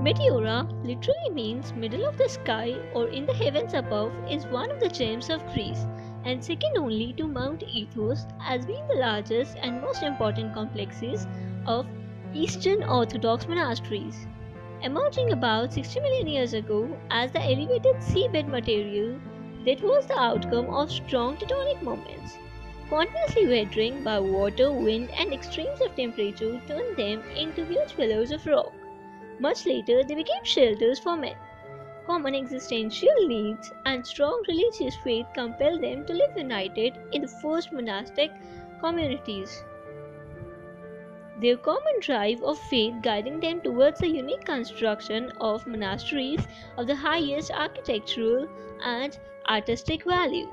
Meteora literally means middle of the sky or in the heavens above, is one of the gems of Greece and second only to Mount Athos as being the largest and most important complexes of Eastern Orthodox monasteries. Emerging about 60 million years ago as the elevated seabed material that was the outcome of strong tectonic movements, continuously weathering by water, wind and extremes of temperature turned them into huge pillars of rock. Much later, they became shelters for men. Common existential needs and strong religious faith compelled them to live united in the first monastic communities. Their common drive of faith guiding them towards the unique construction of monasteries of the highest architectural and artistic value.